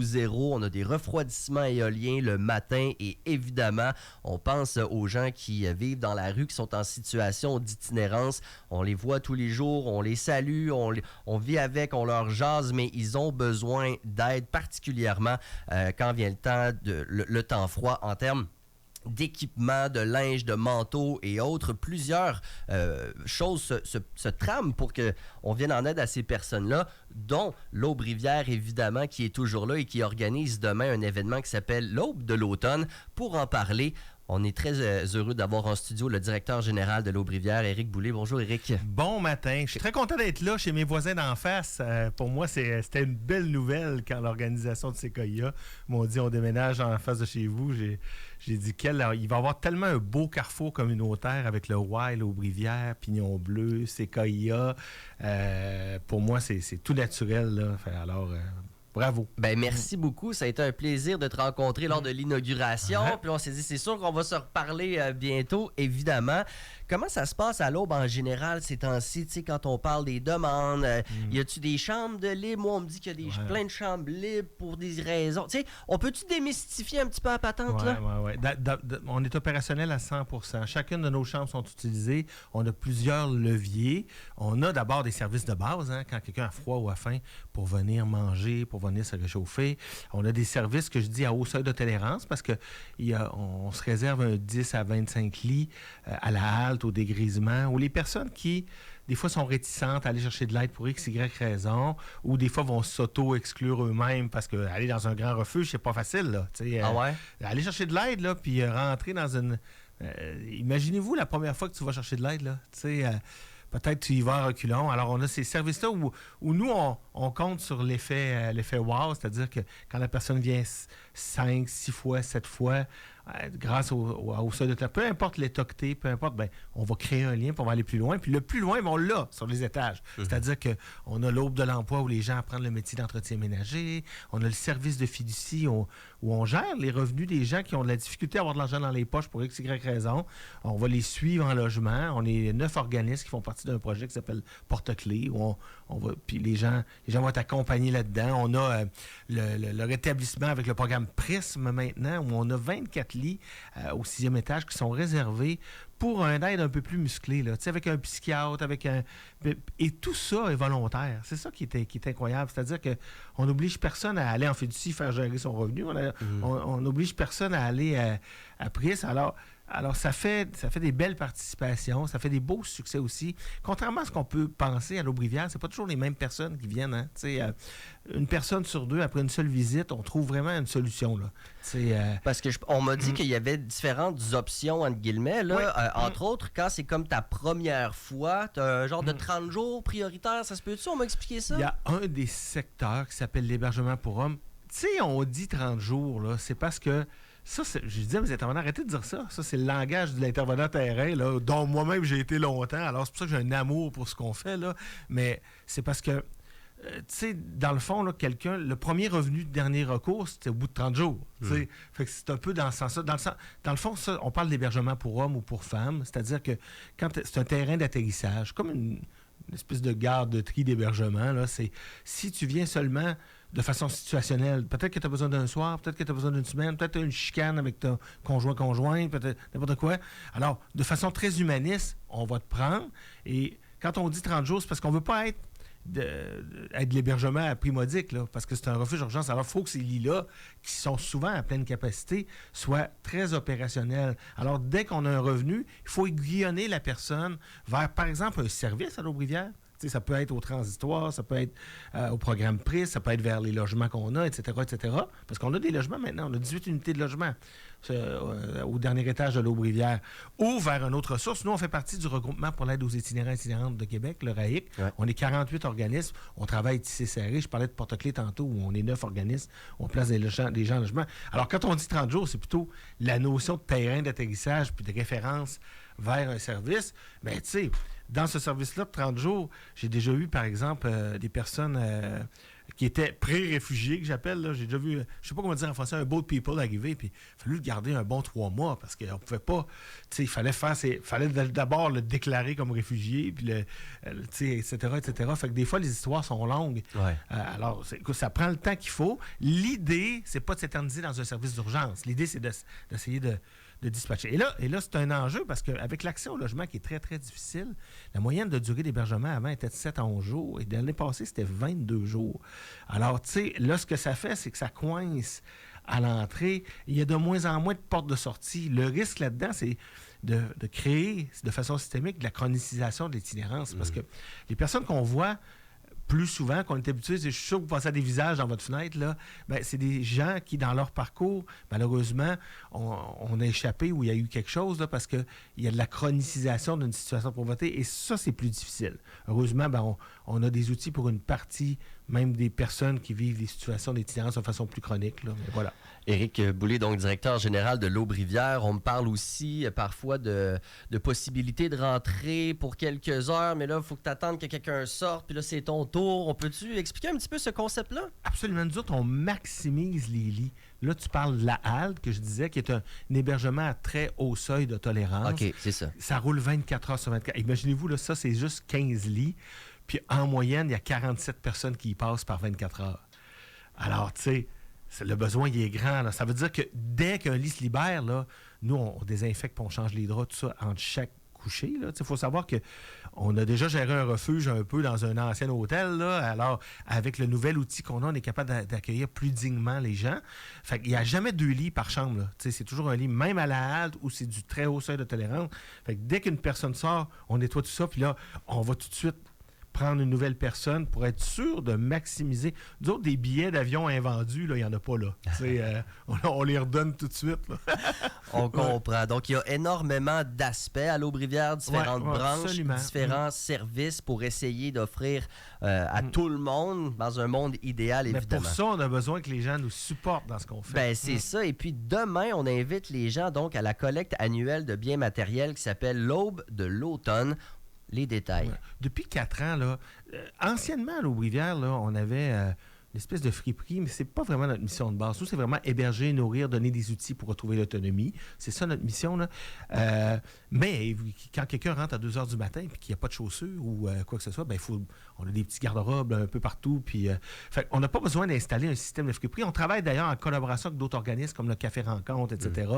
zéro, on a des refroidissements éoliens le matin et évidemment, on pense aux gens qui vivent dans la rue, qui sont en situation d'itinérance. On les voit tous les jours, on les salue, on vit avec, on leur jase, mais ils ont besoin d'aide, particulièrement quand vient le temps froid en termes d'équipements, de linge, de manteaux et autres. Plusieurs choses se trament pour qu'on vienne en aide à ces personnes-là, dont l'Aube-Rivière, évidemment, qui est toujours là et qui organise demain un événement qui s'appelle l'Aube de l'automne. Pour en parler, on est très heureux d'avoir en studio le directeur général de l'Aube-Rivière, Éric Boulay. Bonjour, Éric. Bon matin. Je suis très content d'être là chez mes voisins d'en face. Pour moi, c'était une belle nouvelle quand l'organisation de Sequoia m'ont dit on déménage en face de chez vous. J'ai dit il va y avoir tellement un beau carrefour communautaire avec le Wild, l'Aube-Rivière, Pignon Bleu, Sequoia. Pour moi, c'est tout naturel, là. Alors, bravo. Ben merci beaucoup. Ça a été un plaisir de te rencontrer lors de l'inauguration. Puis on s'est dit, c'est sûr qu'on va se reparler bientôt, évidemment. Comment ça se passe à l'Aube en général ces temps-ci, tu sais, quand on parle des demandes? Y a-tu des chambres de libre? Moi, on me dit qu'il y a plein de chambres libres pour des raisons. Tu sais, on peut-tu démystifier un petit peu la patente, là? Oui. On est opérationnel à 100%. Chacune de nos chambres sont utilisées. On a plusieurs leviers. On a d'abord des services de base, hein, quand quelqu'un a froid ou a faim, pour venir manger, pour venir se réchauffer. On a des services que je dis à haut seuil de tolérance parce qu'on se réserve un 10 à 25 lits à la halte, au dégrisement, où les personnes qui, des fois, sont réticentes à aller chercher de l'aide pour X, Y raison, ou des fois vont s'auto-exclure eux-mêmes parce qu'aller dans un grand refuge, c'est pas facile, là. Aller chercher de l'aide, là, puis rentrer dans une... imaginez-vous la première fois que tu vas chercher de l'aide, là. Peut-être tu y vas à reculons. Alors, on a ces services-là où nous, on compte sur l'effet wow, c'est-à-dire que quand la personne vient 5, 6 fois, 7 fois, grâce au seuil de terre, peu importe l'état que t'es, peu importe, on va créer un lien pour aller plus loin. Puis le plus loin, on l'a sur les étages. C'est-à-dire qu'on a l'aube de l'emploi où les gens apprennent le métier d'entretien ménager. On a le service de fiducie où on gère les revenus des gens qui ont de la difficulté à avoir de l'argent dans les poches pour X, Y raison. On va les suivre en logement. On est 9 organismes qui font partie d'un projet qui s'appelle Porte-Clés. Puis les gens vont être accompagnés là-dedans. On a le rétablissement avec le programme Prisme maintenant, où on a 24 lits au 6e étage qui sont réservés pour un aide un peu plus musclé, là, avec un psychiatre, et tout ça est volontaire. C'est ça qui est incroyable. C'est-à-dire qu'on n'oblige personne à aller en fiducie faire gérer son revenu. On n'oblige personne à aller à Prisme. Alors, ça fait des belles participations, ça fait des beaux succès aussi. Contrairement à ce qu'on peut penser à l'Aube-Rivière, c'est pas toujours les mêmes personnes qui viennent. Hein? Une personne sur deux, après une seule visite, on trouve vraiment une solution, là. Parce que on m'a dit qu'il y avait différentes options, entre guillemets. Là. Entre autres, quand c'est comme ta première fois, tu as un genre de 30 jours prioritaire. Ça se peut-tu? On m'a expliqué ça? Il y a un des secteurs qui s'appelle l'hébergement pour hommes. Tu sais, on dit 30 jours, là, c'est parce que ça, je disais, vous êtes intervenants, arrêtez de dire ça. Ça, c'est le langage de l'intervenant terrain, là, dont moi-même j'ai été longtemps. Alors, c'est pour ça que j'ai un amour pour ce qu'on fait, là. Mais c'est parce que, tu sais, dans le fond, là, le premier revenu de dernier recours, c'était au bout de 30 jours. Fait que c'est un peu dans ce sens-là. Dans le fond, ça, on parle d'hébergement pour hommes ou pour femmes. C'est-à-dire que quand c'est un terrain d'atterrissage, comme une espèce de gare de tri d'hébergement, là, c'est si tu viens seulement de façon situationnelle. Peut-être que tu as besoin d'un soir, peut-être que tu as besoin d'une semaine, peut-être que tu as une chicane avec ton conjoint, peut-être n'importe quoi. Alors, de façon très humaniste, on va te prendre. Et quand on dit 30 jours, c'est parce qu'on ne veut pas être de l'hébergement à prix modique, là, parce que c'est un refuge d'urgence. Alors, il faut que ces lits-là, qui sont souvent à pleine capacité, soient très opérationnels. Alors, dès qu'on a un revenu, il faut aiguillonner la personne vers, par exemple, un service à l'Aube-Rivière. T'sais, ça peut être au transitoire, ça peut être au programme Prisme, ça peut être vers les logements qu'on a, etc., etc. Parce qu'on a des logements maintenant, on a 18 unités de logement au dernier étage de l'Aube-Rivière, ou vers une autre ressource. Nous, on fait partie du regroupement pour l'aide aux itinérants et itinérantes de Québec, le RAIC. Ouais. On est 48 organismes, on travaille tissé serré. Je parlais de Porte-Clés tantôt, où on est 9 organismes, on place des gens en logement. Alors, quand on dit 30 jours, c'est plutôt la notion de terrain d'atterrissage puis de référence vers un service. Mais tu sais, dans ce service-là de 30 jours, j'ai déjà eu, par exemple, des personnes qui était pré-réfugié, que j'appelle. Là. J'ai déjà vu, je sais pas comment dire en français, un boat people arriver, puis il a fallu le garder un bon 3 mois parce qu'on pouvait pas. Il fallait d'abord le déclarer comme réfugié, puis etc., etc. Fait que des fois, les histoires sont longues. Ouais. Alors, ça prend le temps qu'il faut. L'idée, c'est pas de s'éterniser dans un service d'urgence. L'idée, c'est d'essayer de dispatcher. Et là, c'est un enjeu parce qu'avec l'accès au logement qui est très, très difficile, la moyenne de durée d'hébergement avant était de 7 à 11 jours et l'année passée, c'était 22 jours. Alors, tu sais, là, ce que ça fait, c'est que ça coince à l'entrée. Il y a de moins en moins de portes de sortie. Le risque là-dedans, c'est de créer de façon systémique de la chronicisation de l'itinérance parce que les personnes qu'on voit plus souvent, qu'on est habitué, je suis sûr que vous passez à des visages dans votre fenêtre, là, ben, c'est des gens qui, dans leur parcours, malheureusement, on a échappé ou il y a eu quelque chose là, parce qu'il y a de la chronicisation d'une situation de pauvreté et ça, c'est plus difficile. Heureusement, ben, on a des outils pour une partie, même des personnes qui vivent des situations d'itinérance de façon plus chronique. Là, mais voilà. Éric Boulay, donc directeur général de l'Aube-Rivière. On me parle aussi parfois de possibilités de rentrer pour quelques heures, mais là, il faut que tu attendes que quelqu'un sorte, puis là, c'est ton tour. On peut-tu expliquer un petit peu ce concept-là? Absolument. Nous autres, on maximise les lits. Là, tu parles de la halte, que je disais, qui est un hébergement à très haut seuil de tolérance. OK, c'est ça. Ça roule 24 heures sur 24. Imaginez-vous, là, ça, c'est juste 15 lits. Puis en moyenne, il y a 47 personnes qui y passent par 24 heures. Alors, tu sais, le besoin, il est grand. Là. Ça veut dire que dès qu'un lit se libère, là, nous, on désinfecte et on change les draps, tout ça, entre chaque coucher. Il faut savoir qu'on a déjà géré un refuge un peu dans un ancien hôtel. Là. Alors, avec le nouvel outil qu'on a, on est capable d'accueillir plus dignement les gens. Fait qu'il n'y a jamais 2 lits par chambre. Là. C'est toujours un lit, même à la halte, où c'est du très haut seuil de tolérance. Fait que dès qu'une personne sort, on nettoie tout ça, puis là, on va tout de suite prendre une nouvelle personne pour être sûr de maximiser. Nous autres, des billets d'avion invendus, il n'y en a pas là. On les redonne tout de suite. Là. On comprend. Donc, il y a énormément d'aspects à l'Aube-Rivière, différentes branches, absolument. différents services pour essayer d'offrir à tout le monde, dans un monde idéal, évidemment. Mais pour ça, on a besoin que les gens nous supportent dans ce qu'on fait. Ben, c'est ça. Et puis, demain, on invite les gens donc à la collecte annuelle de biens matériels qui s'appelle l'Aube de l'automne. Les détails. Ouais. Depuis 4 ans, là, anciennement à l'Aube-Rivière, là, on avait une espèce de friperie, mais c'est pas vraiment notre mission de base. Nous, c'est vraiment héberger, nourrir, donner des outils pour retrouver l'autonomie. C'est ça notre mission. Là. Mais quand quelqu'un rentre à 2 h du matin et qu'il n'y a pas de chaussures ou quoi que ce soit, ben, on a des petits garde-robes un peu partout. Puis, on n'a pas besoin d'installer un système de friperie. On travaille d'ailleurs en collaboration avec d'autres organismes comme le Café Rencontre, etc.,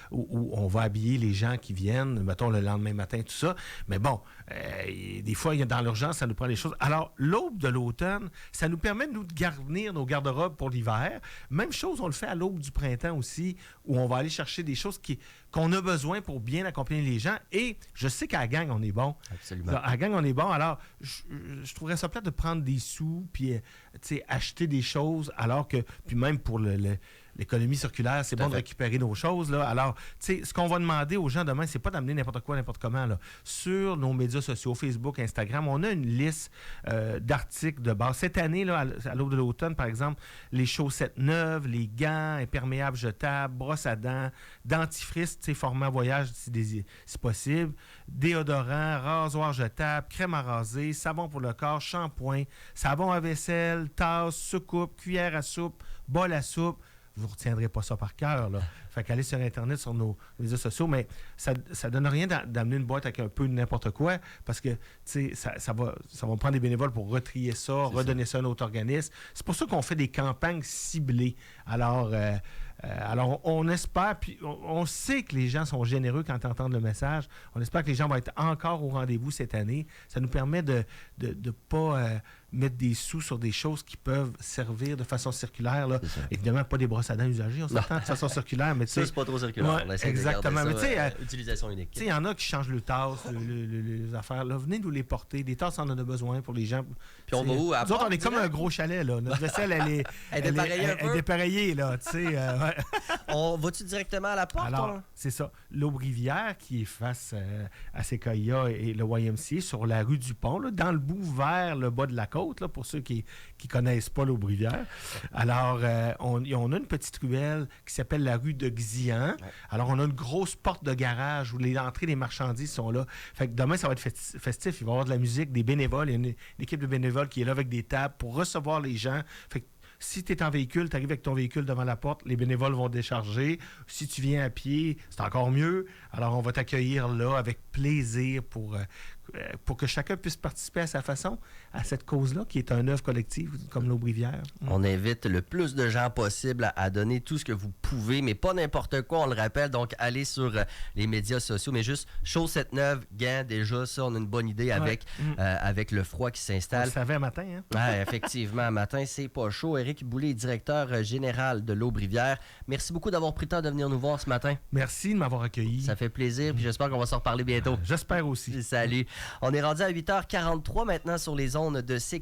où on va habiller les gens qui viennent, mettons le lendemain matin, tout ça. Mais bon, des fois, dans l'urgence, ça nous prend les choses. Alors, l'aube de l'automne, ça nous permet, nous, de garnir nos garde-robes pour l'hiver. Même chose, on le fait à l'aube du printemps aussi, où on va aller chercher des choses qu'on a besoin pour bien accompagner les gens. Et je sais qu'à la gang, on est bon. Absolument. À la gang, on est bon. Alors, je trouverais ça plate de prendre des sous puis acheter des choses, alors que, puis même pour l'économie circulaire, c'est bon de récupérer nos choses. Là. Alors, ce qu'on va demander aux gens demain, c'est pas d'amener n'importe quoi, n'importe comment. Là. Sur nos médias sociaux, Facebook, Instagram, on a une liste d'articles de base. Cette année, là, à l'aube de l'automne, par exemple, les chaussettes neuves, les gants imperméables jetables, brosses à dents, dentifrice, format voyage si possible, déodorant, rasoir jetable, crème à raser, savon pour le corps, shampoing, savon à vaisselle, tasse, soucoupe, cuillère à soupe, bol à soupe. Vous ne retiendrez pas ça par cœur. Là. Fait qu'aller sur Internet, sur nos réseaux sociaux, mais ça ne donne rien d'amener une boîte avec un peu de n'importe quoi, parce que ça va prendre des bénévoles pour retrier ça, redonner ça à un autre organisme. C'est pour ça qu'on fait des campagnes ciblées. Alors, on espère, puis on sait que les gens sont généreux quand ils entendent le message. On espère que les gens vont être encore au rendez-vous cette année. Ça nous permet de ne pas mettre des sous sur des choses qui peuvent servir de façon circulaire. Là. Évidemment, pas des brosses à dents usagées, on s'entend de façon circulaire. Mais ça, c'est pas trop circulaire. Ouais, exactement. Mais utilisation unique. Il y en a qui changent le tasse, les affaires. Là, venez nous les porter. Des tasses, on en a besoin pour les gens. Puis on va où? Nous autres, on est comme un gros chalet. Là. Notre vaisselle, elle est dépareillée nettoyer, là, tu sais. Ouais. On va-tu directement à la porte? Alors, c'est ça. L'Aube-Rivière, qui est face à Sequoia et le YMCA, sur la rue du Pont, là, dans le bout vers le bas de la côte, là, pour ceux qui connaissent pas l'Aube-Rivière. Alors, on a une petite ruelle qui s'appelle la rue de Xian. Ouais. Alors, on a une grosse porte de garage où l'entrée des marchandises sont là. Fait que demain, ça va être festif. Il va y avoir de la musique, des bénévoles. Il y a une équipe de bénévoles qui est là avec des tables pour recevoir les gens. Fait que si tu es en véhicule, tu arrives avec ton véhicule devant la porte, les bénévoles vont décharger. Si tu viens à pied, c'est encore mieux. Alors, on va t'accueillir là avec plaisir pour que chacun puisse participer à sa façon à cette cause-là, qui est une œuvre collective comme l'Aube-Rivière. On invite le plus de gens possible à donner tout ce que vous pouvez, mais pas n'importe quoi, on le rappelle. Donc, allez sur les médias sociaux, mais juste chaussettes neuves, gants, déjà, ça, on a une bonne idée avec le froid qui s'installe. On le savait un matin, hein? Ouais, effectivement, un matin, c'est pas chaud. Éric Boulay, directeur général de l'Aube-Rivière. Merci beaucoup d'avoir pris le temps de venir nous voir ce matin. Merci de m'avoir accueilli. Ça fait plaisir, puis j'espère qu'on va se reparler bientôt. J'espère aussi. Salut. On est rendu à 8h43 maintenant sur les ondes de CKRL.